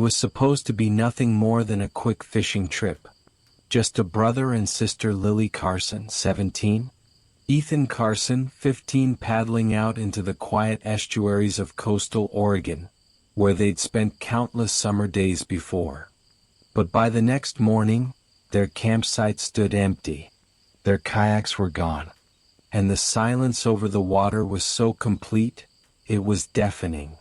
was supposed to be nothing more than a quick fishing trip. Just a brother and sister, Lily Carson, 17, Ethan Carson, 15, paddling out into the quiet estuaries of coastal Oregon, where they'd spent countless summer days before. But by the next morning, their campsite stood empty. Their kayaks were gone, and the silence over the water was so complete, it was deafening.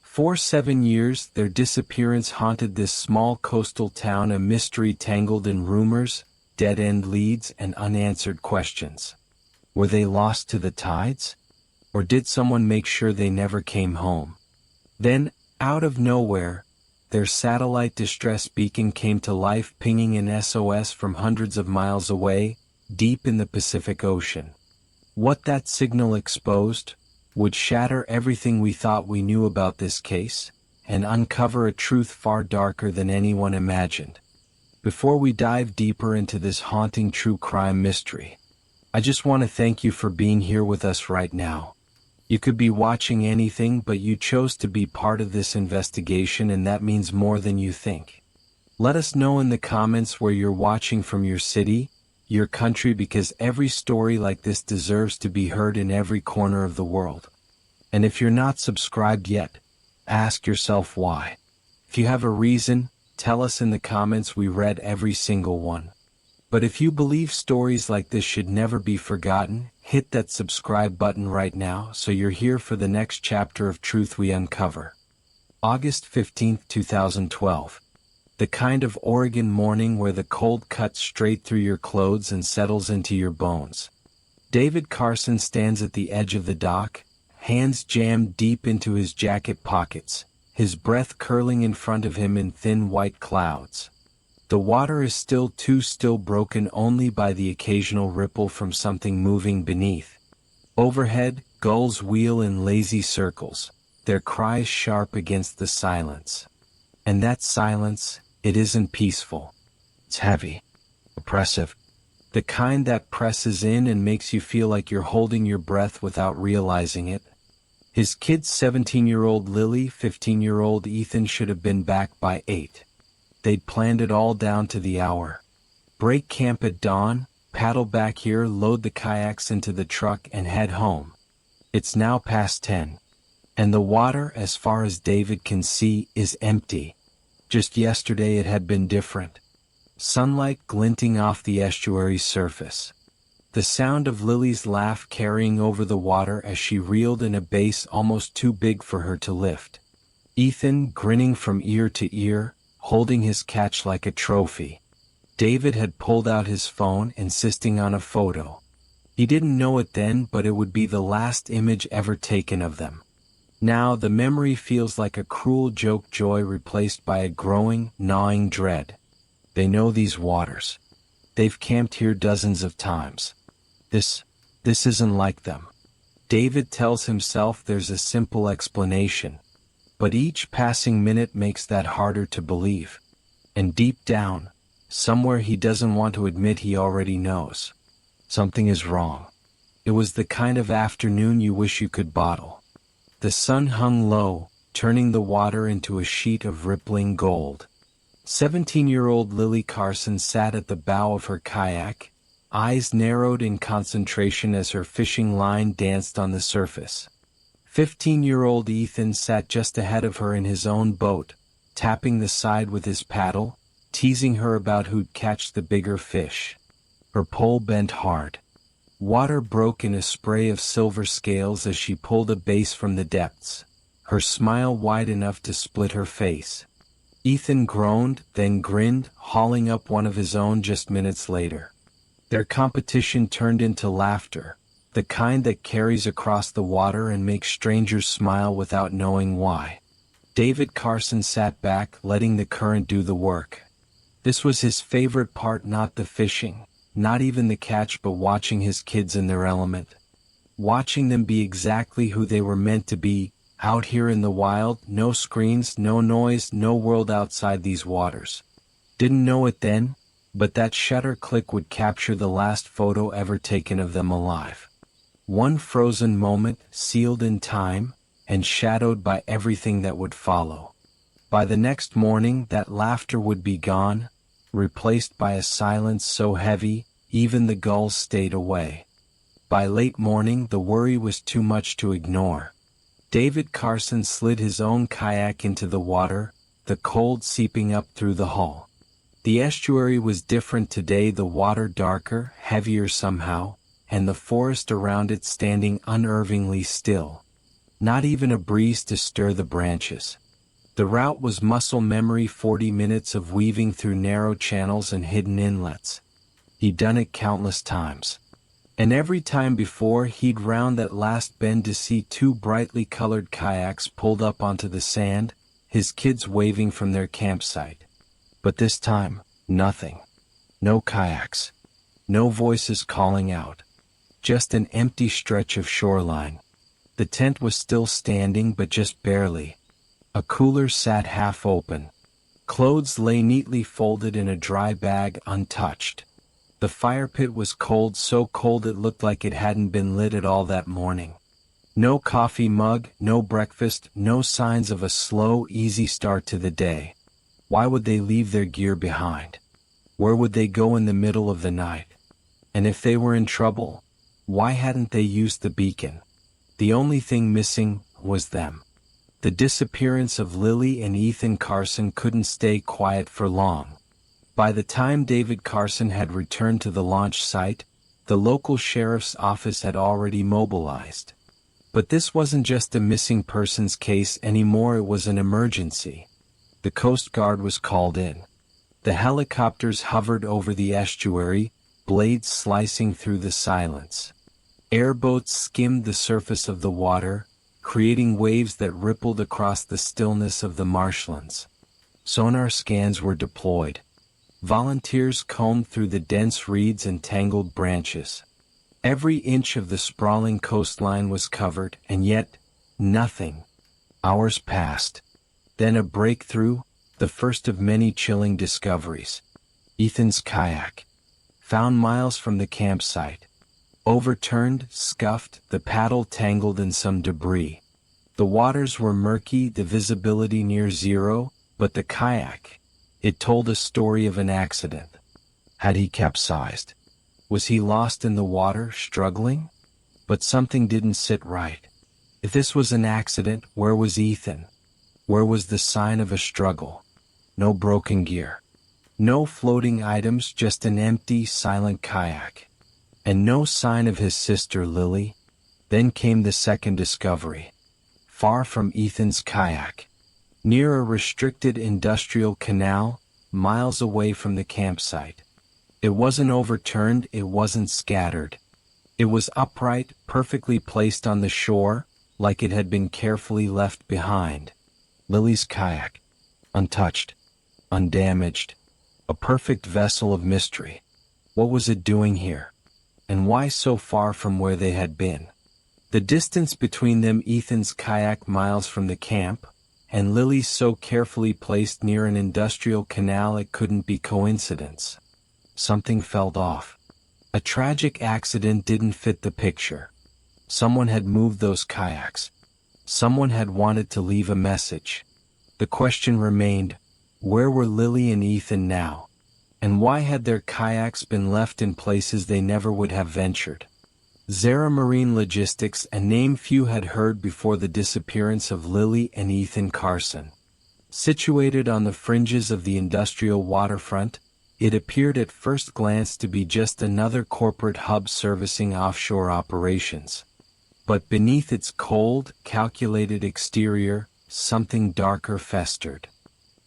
For 7 years, their disappearance haunted this small coastal town, a mystery tangled in rumors, dead-end leads, and unanswered questions. Were they lost to the tides? Or did someone make sure they never came home? Then, out of nowhere, their satellite distress beacon came to life, pinging an SOS from hundreds of miles away, deep in the Pacific Ocean. What that signal exposed would shatter everything we thought we knew about this case, and uncover a truth far darker than anyone imagined. Before we dive deeper into this haunting true crime mystery, I just want to thank you for being here with us right now. You could be watching anything, but you chose to be part of this investigation, and that means more than you think. Let us know in the comments where you're watching from, your city, your country, because every story like this deserves to be heard in every corner of the world. And if you're not subscribed yet, ask yourself why. If you have a reason, tell us in the comments. We read every single one. But if you believe stories like this should never be forgotten, hit that subscribe button right now so you're here for the next chapter of truth we uncover. August 15, 2012. The kind of Oregon morning where the cold cuts straight through your clothes and settles into your bones. David Carson stands at the edge of the dock, hands jammed deep into his jacket pockets, his breath curling in front of him in thin white clouds. The water is still too still, broken only by the occasional ripple from something moving beneath. Overhead, gulls wheel in lazy circles, their cries sharp against the silence. And that silence, it isn't peaceful. It's heavy, oppressive, the kind that presses in and makes you feel like you're holding your breath without realizing it. His kids, 17-year-old Lily, 15-year-old Ethan, should have been back by 8. They'd planned it all down to the hour. Break camp at dawn, paddle back here, load the kayaks into the truck, and head home. It's now past 10. And the water, as far as David can see, is empty. Just yesterday it had been different. Sunlight glinting off the estuary's surface. The sound of Lily's laugh carrying over the water as she reeled in a base almost too big for her to lift. Ethan grinning from ear to ear, holding his catch like a trophy. David had pulled out his phone, insisting on a photo. He didn't know it then, but it would be the last image ever taken of them. Now the memory feels like a cruel joke, joy replaced by a growing, gnawing dread. They know these waters. They've camped here dozens of times. This isn't like them. David tells himself there's a simple explanation. But each passing minute makes that harder to believe. And deep down, somewhere he doesn't want to admit, he already knows. Something is wrong. It was the kind of afternoon you wish you could bottle. The sun hung low, turning the water into a sheet of rippling gold. 17-year-old Lily Carson sat at the bow of her kayak, eyes narrowed in concentration as her fishing line danced on the surface. 15-year-old Ethan sat just ahead of her in his own boat, tapping the side with his paddle, teasing her about who'd catch the bigger fish. Her pole bent hard. Water broke in a spray of silver scales as she pulled a base from the depths, her smile wide enough to split her face. Ethan groaned, then grinned, hauling up one of his own just minutes later. Their competition turned into laughter, the kind that carries across the water and makes strangers smile without knowing why. David Carson sat back, letting the current do the work. This was his favorite part, not the fishing, not even the catch, but watching his kids in their element. Watching them be exactly who they were meant to be, out here in the wild, no screens, no noise, no world outside these waters. Didn't know it then, but that shutter click would capture the last photo ever taken of them alive. One frozen moment, sealed in time, and shadowed by everything that would follow. By the next morning that laughter would be gone, replaced by a silence so heavy, even the gulls stayed away. By late morning the worry was too much to ignore. David Carson slid his own kayak into the water, the cold seeping up through the hull. The estuary was different today, the water darker, heavier somehow, and the forest around it standing unervingly still. Not even a breeze to stir the branches. The route was muscle memory, 40 minutes of weaving through narrow channels and hidden inlets. He'd done it countless times. And every time before he'd round that last bend to see two brightly colored kayaks pulled up onto the sand, his kids waving from their campsite. But this time, nothing. No kayaks. No voices calling out. Just an empty stretch of shoreline. The tent was still standing, but just barely. A cooler sat half open. Clothes lay neatly folded in a dry bag, untouched. The fire pit was cold, so cold it looked like it hadn't been lit at all that morning. No coffee mug, no breakfast, no signs of a slow, easy start to the day. Why would they leave their gear behind? Where would they go in the middle of the night? And if they were in trouble, why hadn't they used the beacon? The only thing missing was them. The disappearance of Lily and Ethan Carson couldn't stay quiet for long. By the time David Carson had returned to the launch site, the local sheriff's office had already mobilized. But this wasn't just a missing persons case anymore, it was an emergency. The Coast Guard was called in. The helicopters hovered over the estuary, blades slicing through the silence. Airboats skimmed the surface of the water, creating waves that rippled across the stillness of the marshlands. Sonar scans were deployed. Volunteers combed through the dense reeds and tangled branches. Every inch of the sprawling coastline was covered, and yet, nothing. Hours passed. Then a breakthrough, the first of many chilling discoveries. Ethan's kayak. Found miles from the campsite. Overturned, scuffed, the paddle tangled in some debris. The waters were murky, the visibility near zero, but the kayak, it told a story of an accident. Had he capsized? Was he lost in the water, struggling? But something didn't sit right. If this was an accident, where was Ethan? Where was the sign of a struggle? No broken gear. No floating items, just an empty, silent kayak. And no sign of his sister Lily. Then came the second discovery. Far from Ethan's kayak. Near a restricted industrial canal, miles away from the campsite. It wasn't overturned, it wasn't scattered. It was upright, perfectly placed on the shore, like it had been carefully left behind. Lily's kayak. Untouched. Undamaged. A perfect vessel of mystery. What was it doing here? And why so far from where they had been? The distance between them, Ethan's kayak miles from the camp, and Lily's so carefully placed near an industrial canal, it couldn't be coincidence. Something felt off. A tragic accident didn't fit the picture. Someone had moved those kayaks. Someone had wanted to leave a message. The question remained, where were Lily and Ethan now? And why had their kayaks been left in places they never would have ventured? Zerra Marine Logistics, a name few had heard before the disappearance of Lily and Ethan Carson. Situated on the fringes of the industrial waterfront, it appeared at first glance to be just another corporate hub servicing offshore operations. But beneath its cold, calculated exterior, something darker festered.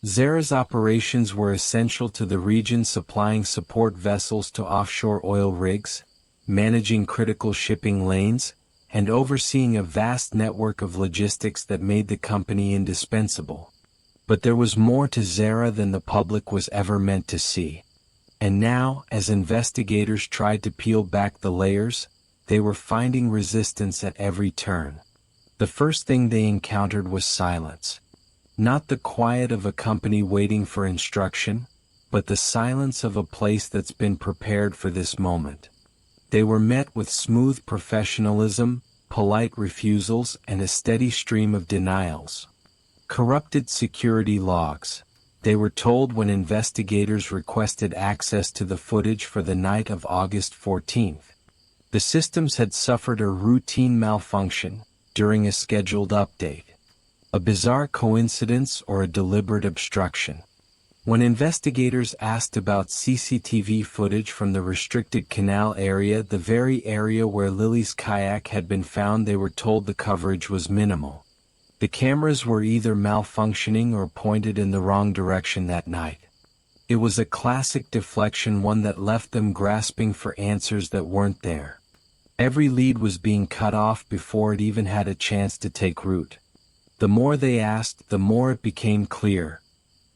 Zerra's operations were essential to the region, supplying support vessels to offshore oil rigs, managing critical shipping lanes, and overseeing a vast network of logistics that made the company indispensable. But there was more to Zerra than the public was ever meant to see. And now, as investigators tried to peel back the layers, they were finding resistance at every turn. The first thing they encountered was silence. Not the quiet of a company waiting for instruction, but the silence of a place that's been prepared for this moment. They were met with smooth professionalism, polite refusals, and a steady stream of denials. Corrupted security logs. They were told when investigators requested access to the footage for the night of August 14th. The systems had suffered a routine malfunction during a scheduled update. A bizarre coincidence or a deliberate obstruction? When investigators asked about CCTV footage from the restricted canal area, the very area where Lily's kayak had been found, they were told the coverage was minimal. The cameras were either malfunctioning or pointed in the wrong direction that night. It was a classic deflection, one that left them grasping for answers that weren't there. Every lead was being cut off before it even had a chance to take root. The more they asked, the more it became clear.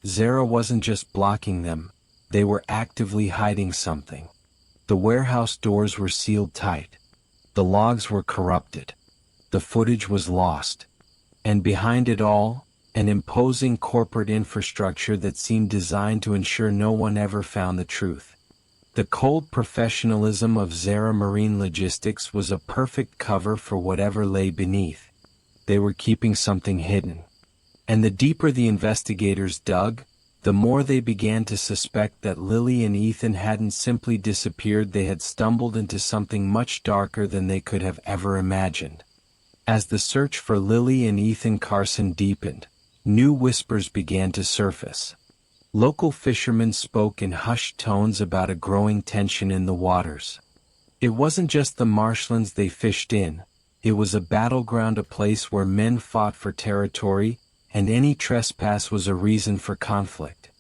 Zerra wasn't just blocking them, they were actively hiding something. The warehouse doors were sealed tight. The logs were corrupted. The footage was lost. And behind it all, an imposing corporate infrastructure that seemed designed to ensure no one ever found the truth. The cold professionalism of Zerra Marine Logistics was a perfect cover for whatever lay beneath. They were keeping something hidden. And the deeper the investigators dug, the more they began to suspect that Lily and Ethan hadn't simply disappeared, they had stumbled into something much darker than they could have ever imagined. As the search for Lily and Ethan Carson deepened, new whispers began to surface. Local fishermen spoke in hushed tones about a growing tension in the waters. It wasn't just the marshlands they fished in, it was a battleground, a place where men fought for territory, and any trespass was a reason for conflict.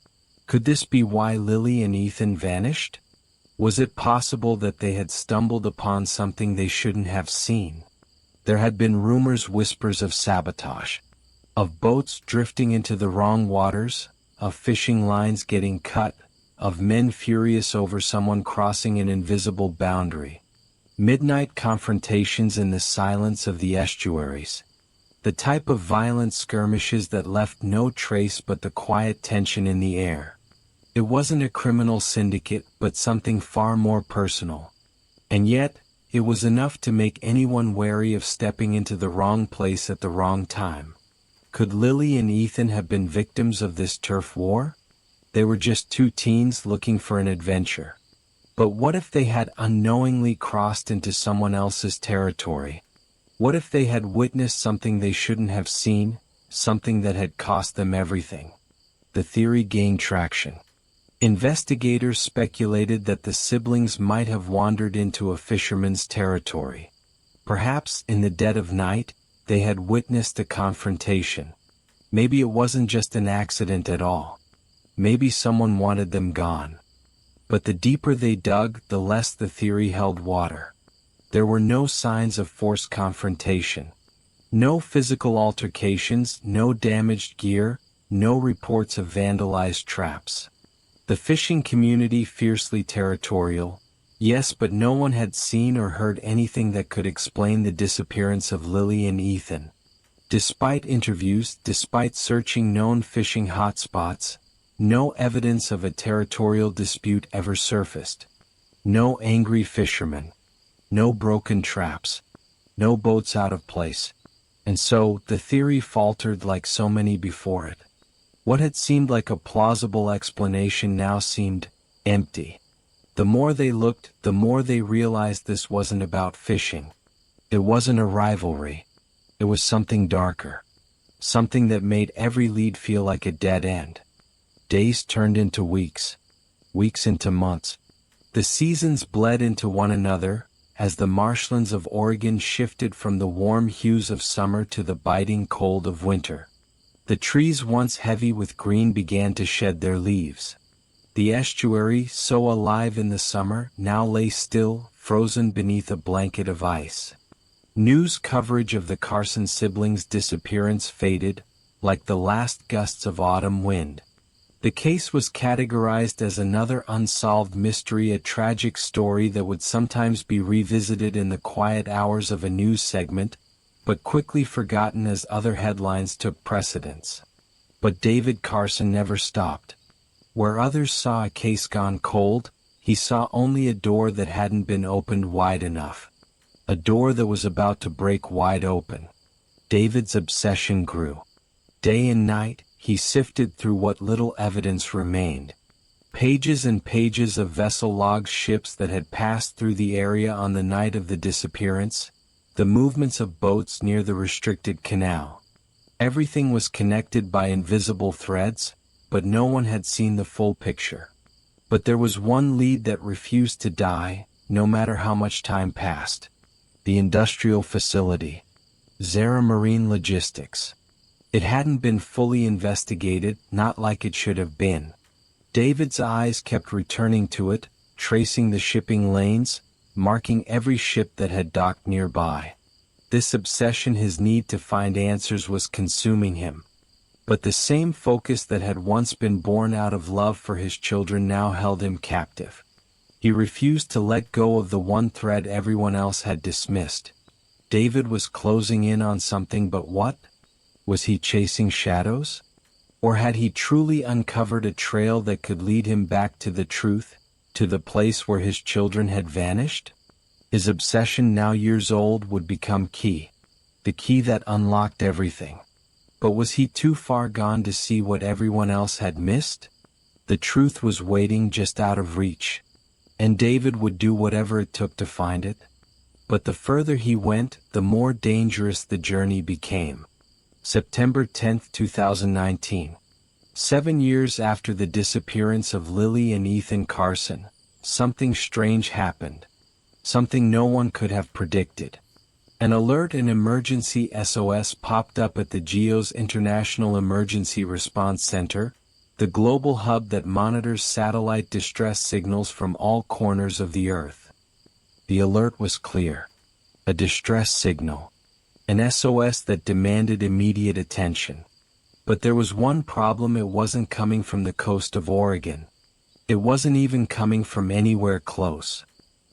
Could this be why Lily and Ethan vanished? Was it possible that they had stumbled upon something they shouldn't have seen? There had been rumors, whispers of sabotage, of boats drifting into the wrong waters, of fishing lines getting cut, of men furious over someone crossing an invisible boundary. Midnight confrontations in the silence of the estuaries. The type of violent skirmishes that left no trace but the quiet tension in the air. It wasn't a criminal syndicate, but something far more personal. And yet, it was enough to make anyone wary of stepping into the wrong place at the wrong time. Could Lily and Ethan have been victims of this turf war? They were just two teens looking for an adventure. But what if they had unknowingly crossed into someone else's territory? What if they had witnessed something they shouldn't have seen, something that had cost them everything? The theory gained traction. Investigators speculated that the siblings might have wandered into a fisherman's territory. Perhaps, in the dead of night, they had witnessed a confrontation. Maybe it wasn't just an accident at all. Maybe someone wanted them gone. But the deeper they dug, the less the theory held water. There were no signs of forced confrontation. No physical altercations, no damaged gear, no reports of vandalized traps. The fishing community fiercely territorial, yes, but no one had seen or heard anything that could explain the disappearance of Lily and Ethan. Despite interviews, despite searching known fishing hotspots, no evidence of a territorial dispute ever surfaced. No angry fishermen. No broken traps. No boats out of place. And so, the theory faltered like so many before it. What had seemed like a plausible explanation now seemed empty. The more they looked, the more they realized this wasn't about fishing. It wasn't a rivalry. It was something darker. Something that made every lead feel like a dead end. Days turned into weeks. Weeks into months. The seasons bled into one another, as the marshlands of Oregon shifted from the warm hues of summer to the biting cold of winter. The trees once heavy with green began to shed their leaves. The estuary, so alive in the summer, now lay still, frozen beneath a blanket of ice. News coverage of the Carson siblings' disappearance faded, like the last gusts of autumn wind. The case was categorized as another unsolved mystery, a tragic story that would sometimes be revisited in the quiet hours of a news segment, but quickly forgotten as other headlines took precedence. But David Carson never stopped. Where others saw a case gone cold, he saw only a door that hadn't been opened wide enough. A door that was about to break wide open. David's obsession grew. Day and night, he sifted through what little evidence remained. Pages and pages of vessel logs, ships that had passed through the area on the night of the disappearance, the movements of boats near the restricted canal. Everything was connected by invisible threads, but no one had seen the full picture. But there was one lead that refused to die, no matter how much time passed. The industrial facility. Zerra Marine Logistics. It hadn't been fully investigated, not like it should have been. David's eyes kept returning to it, tracing the shipping lanes, marking every ship that had docked nearby. This obsession, his need to find answers, was consuming him. But the same focus that had once been born out of love for his children now held him captive. He refused to let go of the one thread everyone else had dismissed. David was closing in on something, but what? Was he chasing shadows? Or had he truly uncovered a trail that could lead him back to the truth, to the place where his children had vanished? His obsession, now years old, would become key. The key that unlocked everything. But was he too far gone to see what everyone else had missed? The truth was waiting just out of reach. And David would do whatever it took to find it. But the further he went, the more dangerous the journey became. September 10, 2019. 7 years after the disappearance of Lily and Ethan Carson, something strange happened. Something no one could have predicted. An alert, an emergency SOS, popped up at the GEO's International Emergency Response Center, the global hub that monitors satellite distress signals from all corners of the Earth. The alert was clear. A distress signal. An SOS that demanded immediate attention. But there was one problem: it wasn't coming from the coast of Oregon. It wasn't even coming from anywhere close.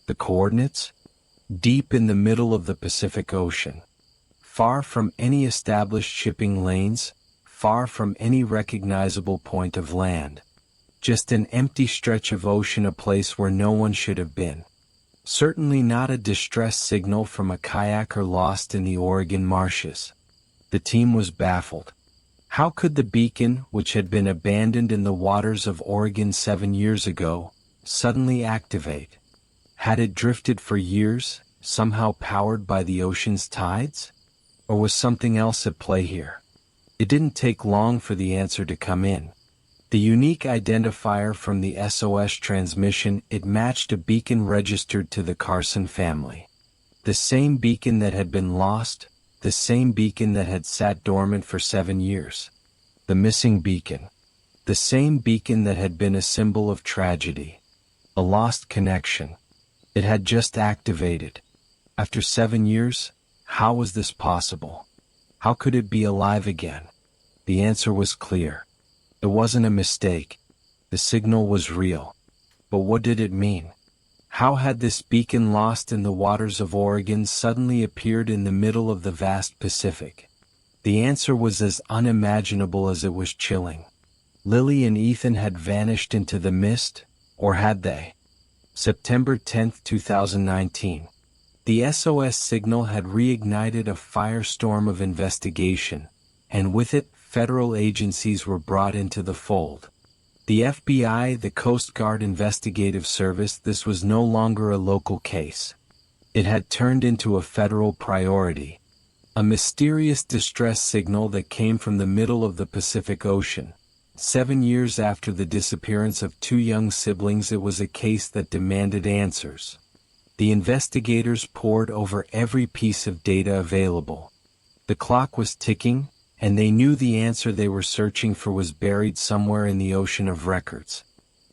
The coordinates? Deep in the middle of the Pacific Ocean. Far from any established shipping lanes, far from any recognizable point of land. Just an empty stretch of ocean, a place where no one should have been. Certainly not a distress signal from a kayaker lost in the Oregon marshes. The team was baffled. How could the beacon, which had been abandoned in the waters of Oregon 7 years ago, suddenly activate? Had it drifted for years, somehow powered by the ocean's tides? Or was something else at play here? It didn't take long for the answer to come in. The unique identifier from the SOS transmission, it matched a beacon registered to the Carson family. The same beacon that had been lost, the same beacon that had sat dormant for 7 years. The missing beacon. The same beacon that had been a symbol of tragedy. A lost connection. It had just activated. After 7 years, how was this possible? How could it be alive again? The answer was clear. It wasn't a mistake. The signal was real. But what did it mean? How had this beacon lost in the waters of Oregon suddenly appeared in the middle of the vast Pacific? The answer was as unimaginable as it was chilling. Lily and Ethan had vanished into the mist, or had they? September 10, 2019. The SOS signal had reignited a firestorm of investigation, and with it, federal agencies were brought into the fold. The FBI, the Coast Guard Investigative Service, this was no longer a local case. It had turned into a federal priority. A mysterious distress signal that came from the middle of the Pacific Ocean. 7 years after the disappearance of 2 young siblings, it was a case that demanded answers. The investigators pored over every piece of data available. The clock was ticking, and they knew the answer they were searching for was buried somewhere in the ocean of records.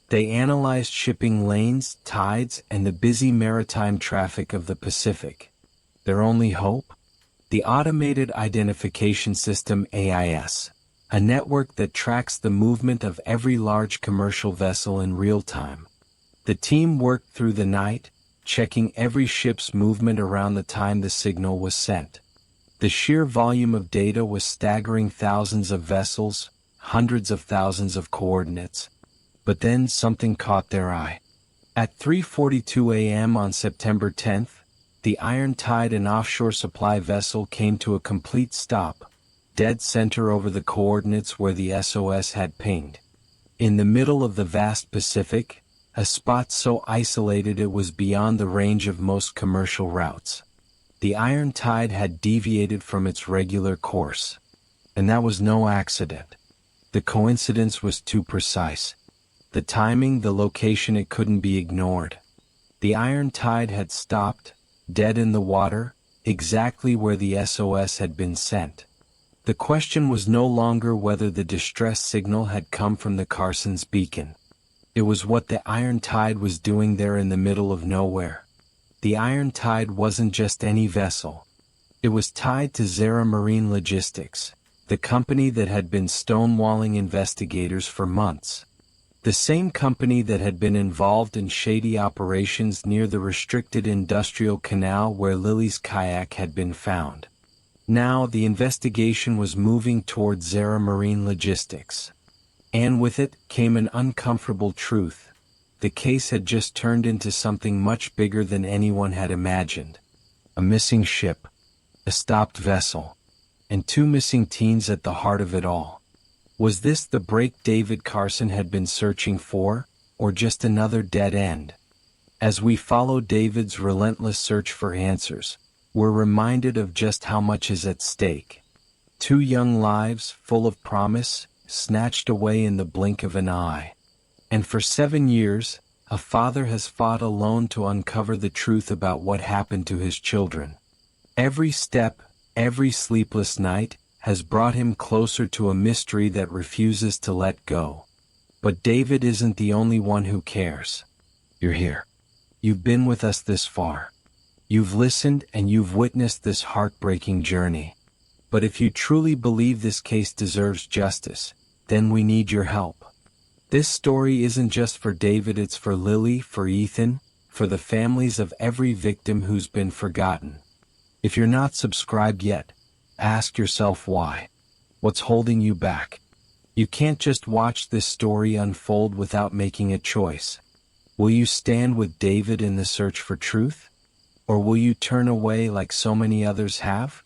They analyzed shipping lanes, tides, and the busy maritime traffic of the Pacific. Their only hope? The Automated Identification System AIS, a network that tracks the movement of every large commercial vessel in real time. The team worked through the night, checking every ship's movement around the time the signal was sent. The sheer volume of data was staggering: thousands of vessels, hundreds of thousands of coordinates. But then something caught their eye. At 3:42 a.m. on September 10th, the Iron Tide, an offshore supply vessel, came to a complete stop. dead center over the coordinates where the SOS had pinged. In the middle of the vast Pacific, a spot so isolated it was beyond the range of most commercial routes. The iron tide had deviated from its regular course. And that was no accident. The coincidence was too precise. The timing, the location, it couldn't be ignored. The iron tide had stopped, dead in the water, exactly where the SOS had been sent. The question was no longer whether the distress signal had come from the Carson's beacon. It was what the iron tide was doing there in the middle of nowhere. The iron tide wasn't just any vessel. It was tied to Zerra Marine Logistics, the company that had been stonewalling investigators for months. The same company that had been involved in shady operations near the restricted industrial canal where Lily's kayak had been found. Now the investigation was moving toward Zerra Marine Logistics. And with it came an uncomfortable truth. The case had just turned into something much bigger than anyone had imagined. A missing ship, a stopped vessel, and 2 missing teens at the heart of it all. Was this the break David Carson had been searching for, or just another dead end? As we follow David's relentless search for answers, we're reminded of just how much is at stake. 2 young lives, full of promise, snatched away in the blink of an eye. And for 7 years, a father has fought alone to uncover the truth about what happened to his children. Every step, every sleepless night, has brought him closer to a mystery that refuses to let go. But David isn't the only one who cares. You're here. You've been with us this far. You've listened and you've witnessed this heartbreaking journey. But if you truly believe this case deserves justice, then we need your help. This story isn't just for David, it's for Lily, for Ethan, for the families of every victim who's been forgotten. If you're not subscribed yet, ask yourself why. What's holding you back? You can't just watch this story unfold without making a choice. Will you stand with David in the search for truth? Or will you turn away like so many others have?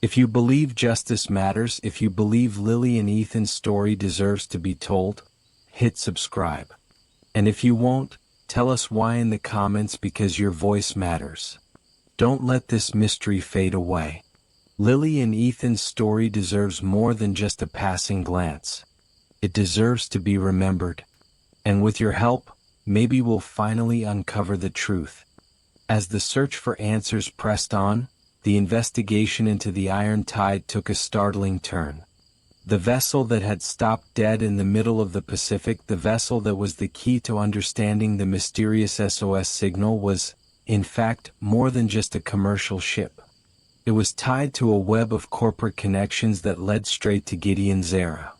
If you believe justice matters, if you believe Lily and Ethan's story deserves to be told, hit subscribe. And if you won't, tell us why in the comments, because your voice matters. Don't let this mystery fade away. Lily and Ethan's story deserves more than just a passing glance. It deserves to be remembered. And with your help, maybe we'll finally uncover the truth. As the search for answers pressed on, the investigation into the iron tide took a startling turn. The vessel that had stopped dead in the middle of the Pacific, the vessel that was the key to understanding the mysterious SOS signal, was, in fact, more than just a commercial ship. It was tied to a web of corporate connections that led straight to Gideon Zerra.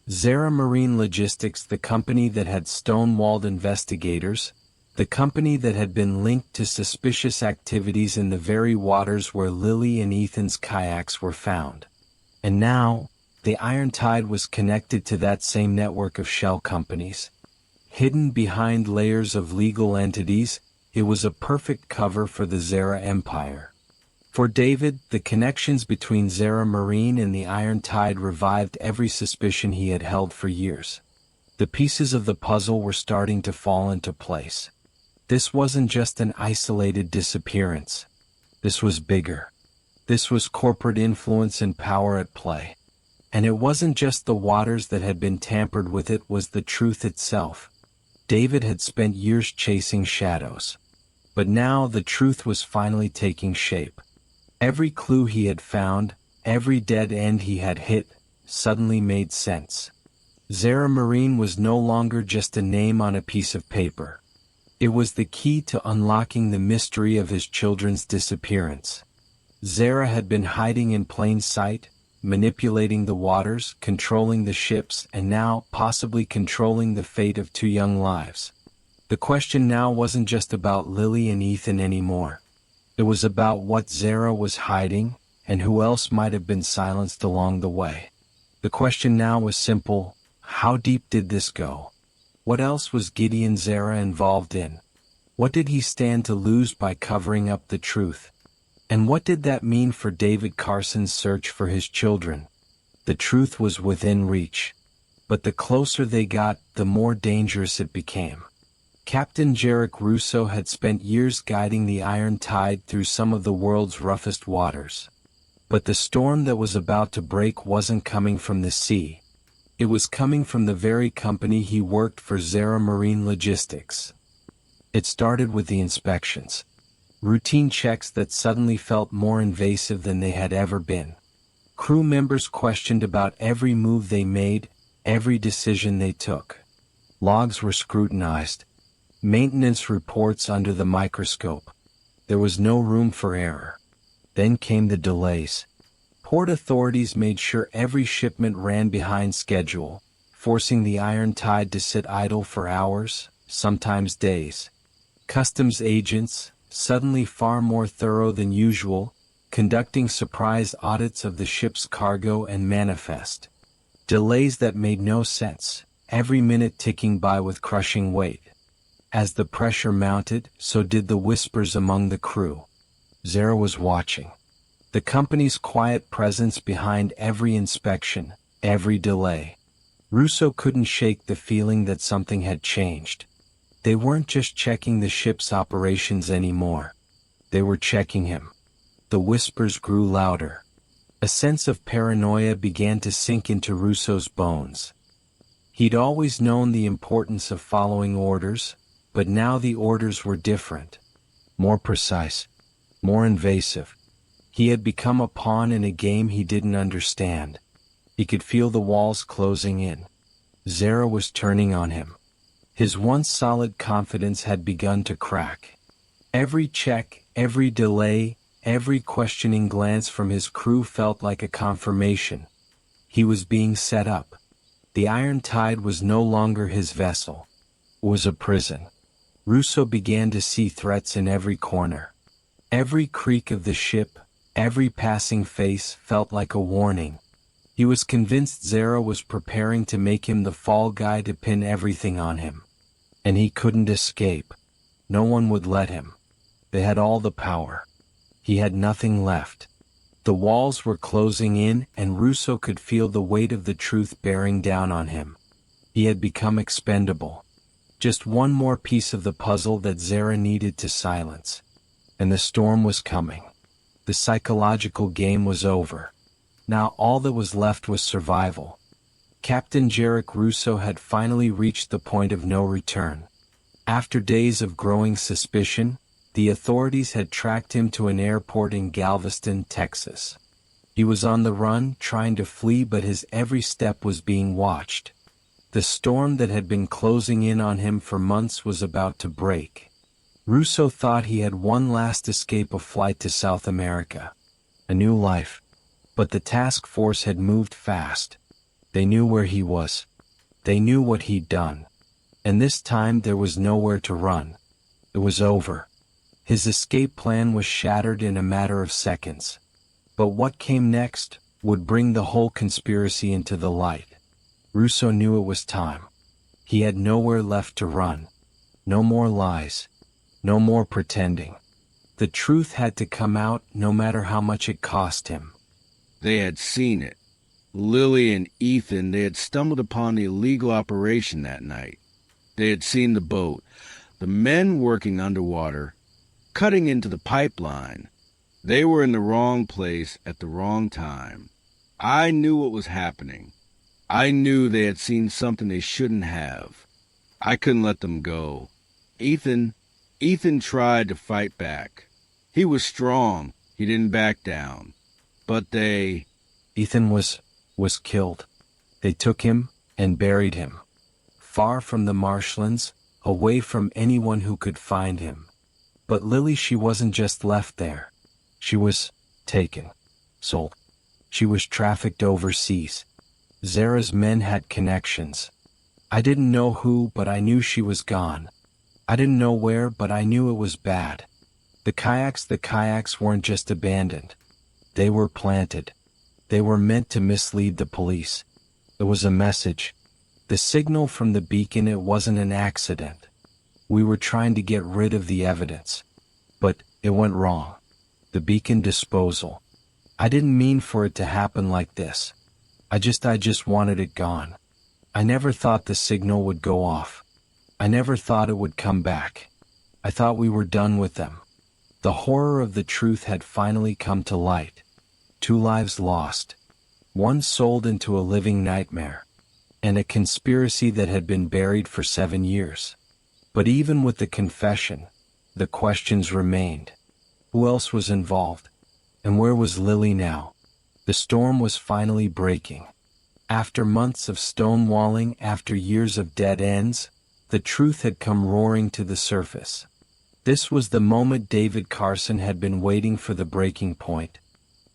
Zerra Marine Logistics, the company that had stonewalled investigators, the company that had been linked to suspicious activities in the very waters where Lily and Ethan's kayaks were found. And now, the iron tide was connected to that same network of shell companies. Hidden behind layers of legal entities, it was a perfect cover for the Zerra empire. For David, the connections between Zerra Marine and the iron tide revived every suspicion he had held for years. The pieces of the puzzle were starting to fall into place. This wasn't just an isolated disappearance. This was bigger. This was corporate influence and power at play. And it wasn't just the waters that had been tampered with, it was the truth itself. David had spent years chasing shadows. But now the truth was finally taking shape. Every clue he had found, every dead end he had hit, suddenly made sense. Zerra Marine was no longer just a name on a piece of paper. It was the key to unlocking the mystery of his children's disappearance. Zerra had been hiding in plain sight, manipulating the waters, controlling the ships, and now possibly controlling the fate of 2 young lives. The question now wasn't just about Lily and Ethan anymore. It was about what Zerra was hiding, and who else might have been silenced along the way. The question now was simple: how deep did this go? What else was Gideon Zerra involved in? What did he stand to lose by covering up the truth? And what did that mean for David Carson's search for his children? The truth was within reach. But the closer they got, the more dangerous it became. Captain Zerra Russo had spent years guiding the Iron Tide through some of the world's roughest waters. But the storm that was about to break wasn't coming from the sea. It was coming from the very company he worked for, Zerra Marine Logistics. It started with the inspections. Routine checks that suddenly felt more invasive than they had ever been. Crew members questioned about every move they made, every decision they took. Logs were scrutinized. Maintenance reports under the microscope. There was no room for error. Then came the delays. Port authorities made sure every shipment ran behind schedule, forcing the Iron Tide to sit idle for hours, sometimes days. Customs agents, suddenly far more thorough than usual, conducting surprise audits of the ship's cargo and manifest. Delays that made no sense, every minute ticking by with crushing weight. As the pressure mounted, so did the whispers among the crew. Zerra was watching. The company's quiet presence behind every inspection, every delay. Russo couldn't shake the feeling that something had changed. They weren't just checking the ship's operations anymore. They were checking him. The whispers grew louder. A sense of paranoia began to sink into Russo's bones. He'd always known the importance of following orders, but now the orders were different. More precise. More invasive. He had become a pawn in a game he didn't understand. He could feel the walls closing in. Zerra was turning on him. His once solid confidence had begun to crack. Every check, every delay, every questioning glance from his crew felt like a confirmation. He was being set up. The Iron Tide was no longer his vessel. It was a prison. Russo began to see threats in every corner. Every creak of the ship, every passing face felt like a warning. He was convinced Zerra was preparing to make him the fall guy to pin everything on him. And he couldn't escape. No one would let him. They had all the power. He had nothing left. The walls were closing in, and Russo could feel the weight of the truth bearing down on him. He had become expendable. Just one more piece of the puzzle that Zerra needed to silence. And the storm was coming. The psychological game was over. Now all that was left was survival. Captain Zerra Russo had finally reached the point of no return. After days of growing suspicion, the authorities had tracked him to an airport in Galveston, Texas. He was on the run, trying to flee, but his every step was being watched. The storm that had been closing in on him for months was about to break. Russo thought he had one last escape, a flight to South America. A new life. But the task force had moved fast. They knew where he was. They knew what he'd done. And this time there was nowhere to run. It was over. His escape plan was shattered in a matter of seconds. But what came next would bring the whole conspiracy into the light. Russo knew it was time. He had nowhere left to run. No more lies. No more pretending. The truth had to come out, no matter how much it cost him. They had seen it. Lily and Ethan, they had stumbled upon the illegal operation that night. They had seen the boat, the men working underwater, cutting into the pipeline. They were in the wrong place at the wrong time. I knew what was happening. I knew they had seen something they shouldn't have. I couldn't let them go. Ethan tried to fight back. He was strong. He didn't back down. But Ethan was killed. They took him and buried him. Far from the marshlands, away from anyone who could find him. But Lily, she wasn't just left there. She was taken. Sold. She was trafficked overseas. Zerra's men had connections. I didn't know who, but I knew she was gone. I didn't know where, but I knew it was bad. The kayaks weren't just abandoned. They were planted. They were meant to mislead the police. It was a message. The signal from the beacon, it wasn't an accident. We were trying to get rid of the evidence. But it went wrong. The beacon disposal. I didn't mean for it to happen like this. I just wanted it gone. I never thought the signal would go off. I never thought it would come back. I thought we were done with them. The horror of the truth had finally come to light. 2 lives lost. 1 sold into a living nightmare. And a conspiracy that had been buried for 7 years. But even with the confession, the questions remained. Who else was involved? And where was Lily now? The storm was finally breaking. After months of stonewalling, after years of dead ends, the truth had come roaring to the surface. This was the moment David Carson had been waiting for, the breaking point.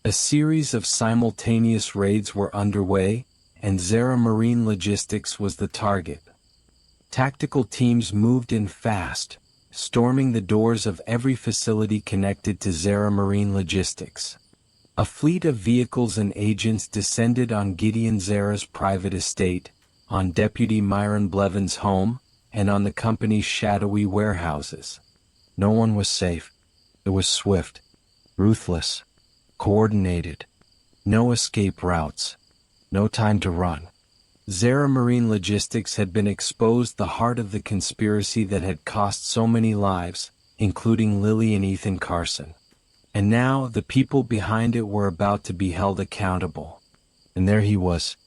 A series of simultaneous raids were underway, and Zerra Marine Logistics was the target. Tactical teams moved in fast, storming the doors of every facility connected to Zerra Marine Logistics. A fleet of vehicles and agents descended on Gideon Zerra's private estate, on Deputy Myron Blevins' home, and on the company's shadowy warehouses. No one was safe. It was swift, ruthless, coordinated. No escape routes. No time to run. Zerra Marine Logistics had been exposed, the heart of the conspiracy that had cost so many lives, including Lily and Ethan Carson. And now the people behind it were about to be held accountable. And there he was,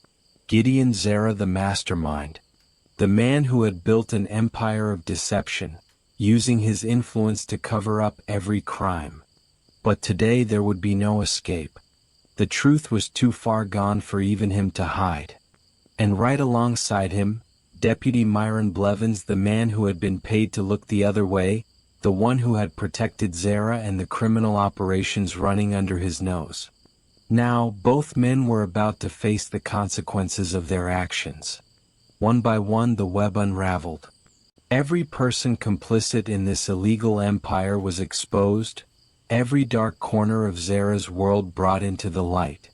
Gideon Zerra, the mastermind, the man who had built an empire of deception, using his influence to cover up every crime. But today there would be no escape. The truth was too far gone for even him to hide. And right alongside him, Deputy Myron Blevins, the man who had been paid to look the other way, the one who had protected Zerra and the criminal operations running under his nose. Now, both men were about to face the consequences of their actions. One by one, the web unraveled. Every person complicit in this illegal empire was exposed, every dark corner of Zerra's world brought into the light.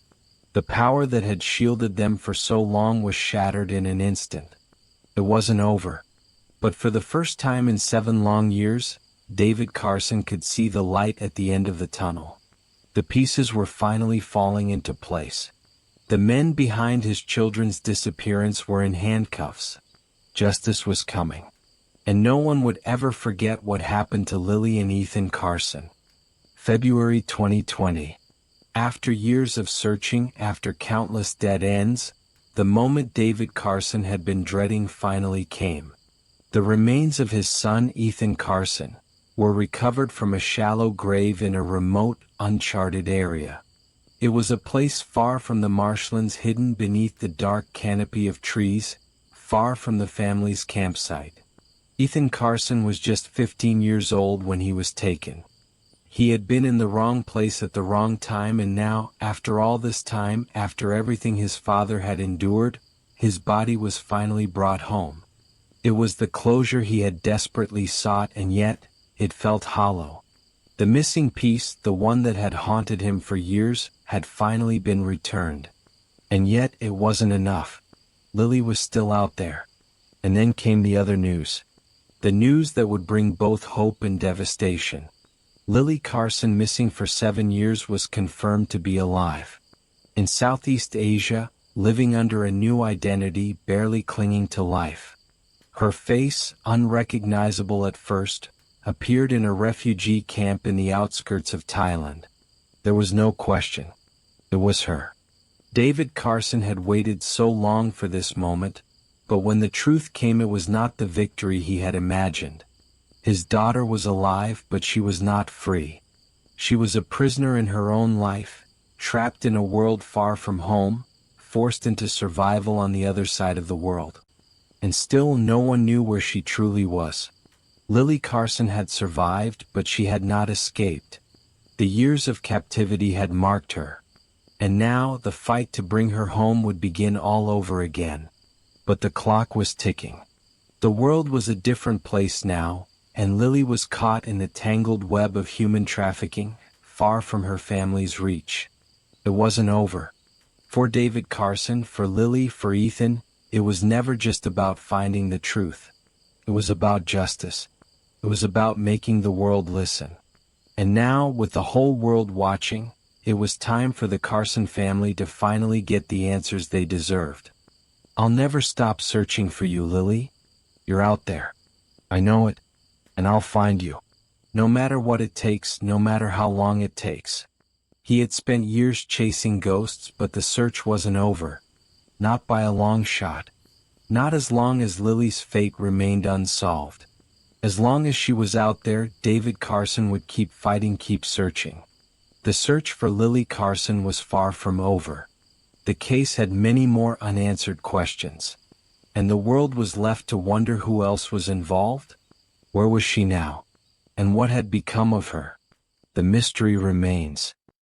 The power that had shielded them for so long was shattered in an instant. It wasn't over. But for the first time in 7 long years, David Carson could see the light at the end of the tunnel. The pieces were finally falling into place. The men behind his children's disappearance were in handcuffs. Justice was coming. And no one would ever forget what happened to Lily and Ethan Carson. February 2020. After years of searching, after countless dead ends, the moment David Carson had been dreading finally came. The remains of his son, Ethan Carson, were recovered from a shallow grave in a remote, uncharted area. It was a place far from the marshlands, hidden beneath the dark canopy of trees, far from the family's campsite. Ethan Carson was just 15 years old when he was taken. He had been in the wrong place at the wrong time, and now, after all this time, after everything his father had endured, his body was finally brought home. It was the closure he had desperately sought, and yet, it felt hollow. The missing piece, the one that had haunted him for years, had finally been returned. And yet it wasn't enough. Lily was still out there. And then came the other news. The news that would bring both hope and devastation. Lily Carson, missing for 7 years, was confirmed to be alive. In Southeast Asia, living under a new identity, barely clinging to life. Her face, unrecognizable at first, appeared in a refugee camp in the outskirts of Thailand. There was no question. It was her. David Carson had waited so long for this moment, but when the truth came, it was not the victory he had imagined. His daughter was alive, but she was not free. She was a prisoner in her own life, trapped in a world far from home, forced into survival on the other side of the world. And still no one knew where she truly was. Lily Carson had survived, but she had not escaped. The years of captivity had marked her. And now the fight to bring her home would begin all over again. But the clock was ticking. The world was a different place now, and Lily was caught in the tangled web of human trafficking, far from her family's reach. It wasn't over. For David Carson, for Lily, for Ethan, it was never just about finding the truth. It was about justice. It was about making the world listen. And now, with the whole world watching, it was time for the Carson family to finally get the answers they deserved. "I'll never stop searching for you, Lily. You're out there. I know it. And I'll find you. No matter what it takes, no matter how long it takes." He had spent years chasing ghosts, but the search wasn't over. Not by a long shot. Not as long as Lily's fate remained unsolved. As long as she was out there, David Carson would keep fighting, keep searching. The search for Lily Carson was far from over. The case had many more unanswered questions. And the world was left to wonder who else was involved. Where was she now? And what had become of her? The mystery remains.